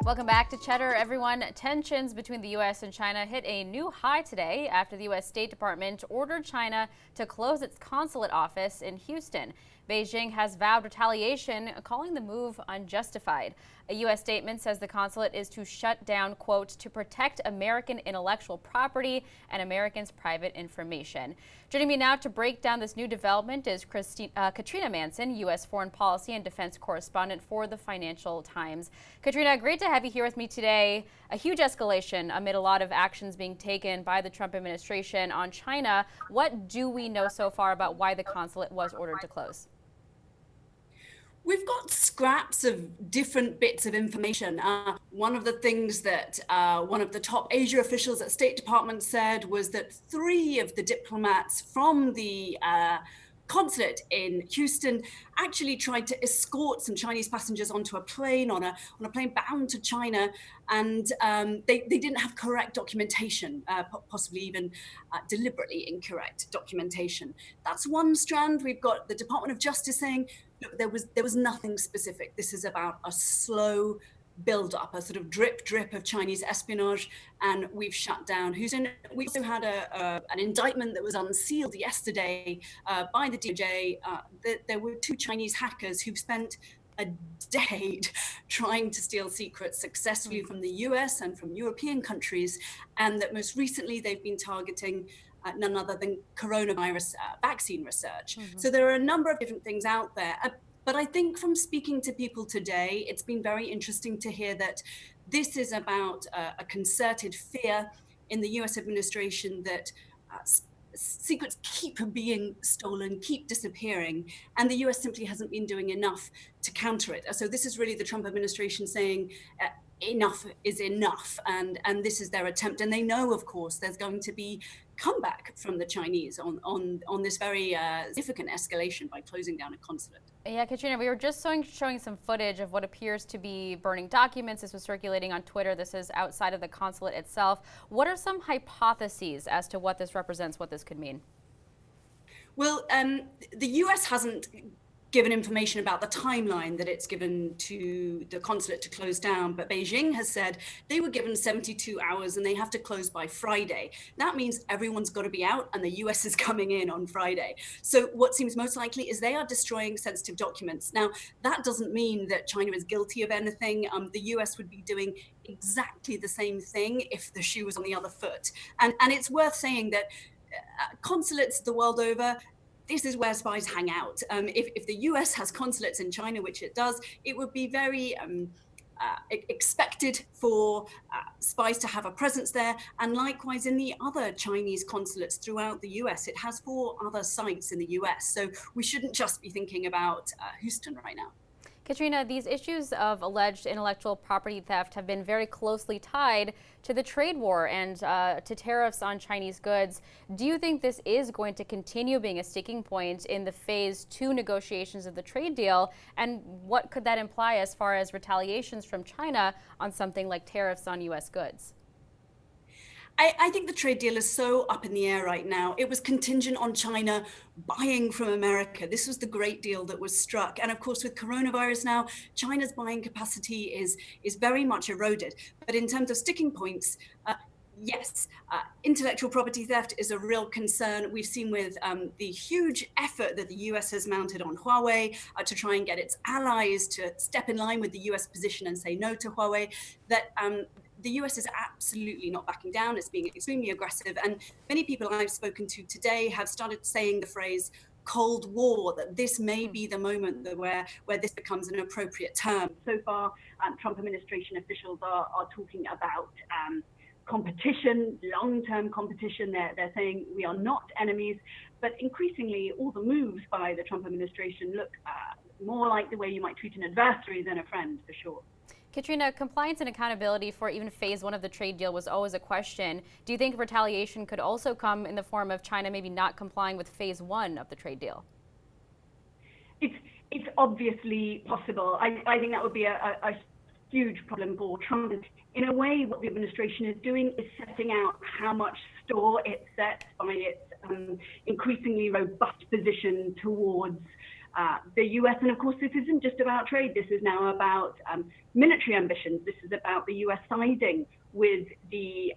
Welcome back to Cheddar, everyone. Tensions between the U.S. and China hit a new high today after the U.S. State Department ordered China to close its consulate office in Houston. Beijing has vowed retaliation, calling the move unjustified. A U.S. statement says the consulate is to shut down, quote, to protect American intellectual property and Americans' private information. Joining me now to break down this new development is Katrina Manson, U.S. Foreign Policy and Defense Correspondent for the Financial Times. Katrina, great to have you here with me today. A huge escalation amid a lot of actions being taken by the Trump administration on China. What do we know so far about why the consulate was ordered to close? We've got scraps of different bits of information. One of the things that one of the top Asia officials at State Department said was that 3 of the diplomats from the consulate in Houston actually tried to escort some Chinese passengers onto a plane, on a plane bound to China, and they didn't have correct documentation, possibly even deliberately incorrect documentation. That's one strand. We've got the Department of Justice saying, look, there was nothing specific. This is about a slow build up, a sort of drip of Chinese espionage, and we've shut down Houston. We also had an indictment that was unsealed yesterday by the DOJ. There were 2 Chinese hackers who've spent a decade trying to steal secrets successfully from the US and from European countries, and that most recently they've been targeting none other than coronavirus vaccine research. So there are a number of different things out there. But I think from speaking to people today, it's been very interesting to hear that this is about a concerted fear in the US administration that secrets keep being stolen, keep disappearing, and the US simply hasn't been doing enough to counter it. So this is really the Trump administration saying, enough is enough, and this is their attempt. And they know, of course, there's going to be comeback from the Chinese on this very significant escalation by closing down a consulate. Yeah, Katrina, we were just showing some footage of what appears to be burning documents. This was circulating on Twitter. This is outside of the consulate itself. What are some hypotheses as to what this represents, what this could mean? Well, the US hasn't given information about the timeline that it's given to the consulate to close down, but Beijing has said they were given 72 hours and they have to close by Friday. That means everyone's got to be out and the US is coming in on Friday. So what seems most likely is they are destroying sensitive documents. Now, that doesn't mean that China is guilty of anything. The US would be doing exactly the same thing if the shoe was on the other foot. And it's worth saying that consulates the world over, this is where spies hang out. If the US has consulates in China, which it does, it would be very expected for spies to have a presence there. And likewise in the other Chinese consulates throughout the US, it has 4 other sites in the US. So we shouldn't just be thinking about Houston right now. Katrina, these issues of alleged intellectual property theft have been very closely tied to the trade war and to tariffs on Chinese goods. Do you think this is going to continue being a sticking point in the phase 2 negotiations of the trade deal? And what could that imply as far as retaliations from China on something like tariffs on U.S. goods? I think the trade deal is so up in the air right now. It was contingent on China buying from America. This was the great deal that was struck. And of course, with coronavirus now, China's buying capacity is very much eroded. But in terms of sticking points, yes, intellectual property theft is a real concern. We've seen with the huge effort that the US has mounted on Huawei to try and get its allies to step in line with the US position and say no to Huawei, that the US is absolutely not backing down. It's being extremely aggressive. And many people I've spoken to today have started saying the phrase Cold War, that this may be the moment where this becomes an appropriate term. So far, Trump administration officials are talking about competition, long-term competition. They're saying we are not enemies, but increasingly all the moves by the Trump administration look more like the way you might treat an adversary than a friend, for sure. Katrina, compliance and accountability for even phase 1 of the trade deal was always a question. Do you think retaliation could also come in the form of China maybe not complying with phase 1 of the trade deal? It's obviously possible. I think that would be a huge problem for Trump. In a way, what the administration is doing is setting out how much store it sets by its increasingly robust position towards the US. And of course, this isn't just about trade. This is now about military ambitions. This is about the US siding with the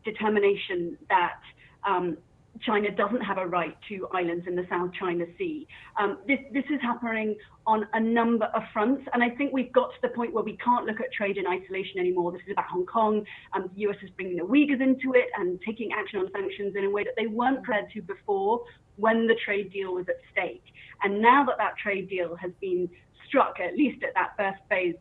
determination that China doesn't have a right to islands in the South China Sea. This is happening on a number of fronts, and I think we've got to the point where we can't look at trade in isolation anymore. This is about Hong Kong. The US is bringing the Uyghurs into it and taking action on sanctions in a way that they weren't prepared to before when the trade deal was at stake. And now that that trade deal has been struck, at least at that first phase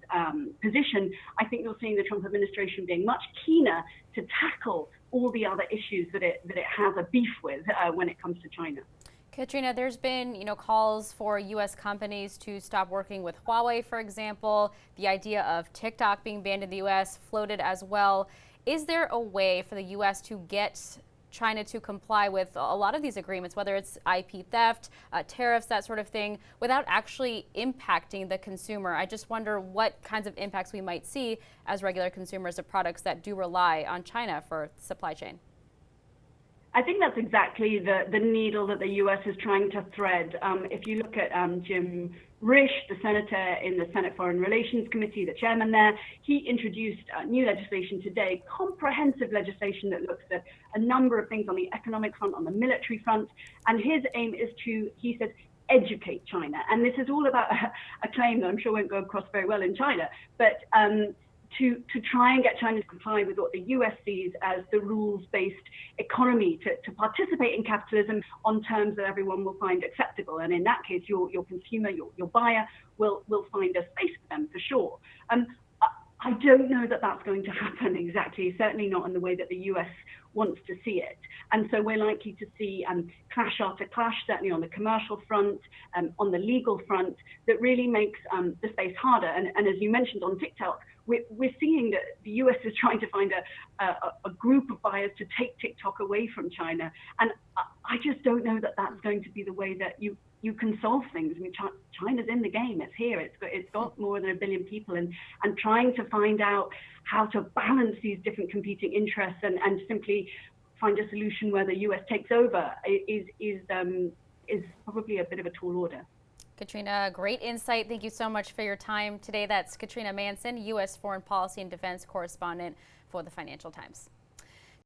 position, I think you're seeing the Trump administration being much keener to tackle all the other issues that it has a beef with when it comes to China. Katrina, there's been, calls for U.S. companies to stop working with Huawei, for example. The idea of TikTok being banned in the U.S. floated as well. Is there a way for the U.S. to get China to comply with a lot of these agreements, whether it's IP theft, tariffs, that sort of thing, without actually impacting the consumer? I just wonder what kinds of impacts we might see as regular consumers of products that do rely on China for supply chain. I think that's exactly the needle that the U.S. is trying to thread. If you look at Jim Risch, the senator in the Senate Foreign Relations Committee, the chairman there, he introduced new legislation today, comprehensive legislation that looks at a number of things on the economic front, on the military front. And his aim is to, he says, educate China. And this is all about a claim that I'm sure won't go across very well in China, but to try and get China to comply with what the US sees as the rules-based economy, to participate in capitalism on terms that everyone will find acceptable. And in that case, your consumer, your buyer will find a space for them, for sure. I don't know that that's going to happen exactly, certainly not in the way that the US wants to see it. And so we're likely to see clash after clash, certainly on the commercial front, on the legal front, that really makes the space harder. And as you mentioned on TikTok, we're seeing that the US is trying to find a group of buyers to take TikTok away from China. And I just don't know that that's going to be the way that you can solve things. I mean, China's in the game. It's here. It's got more than 1 billion people, and trying to find out how to balance these different competing interests and simply find a solution where the US takes over is probably a bit of a tall order. Katrina, great insight. Thank you so much for your time today. That's Katrina Manson, U.S. Foreign Policy and Defense Correspondent for the Financial Times.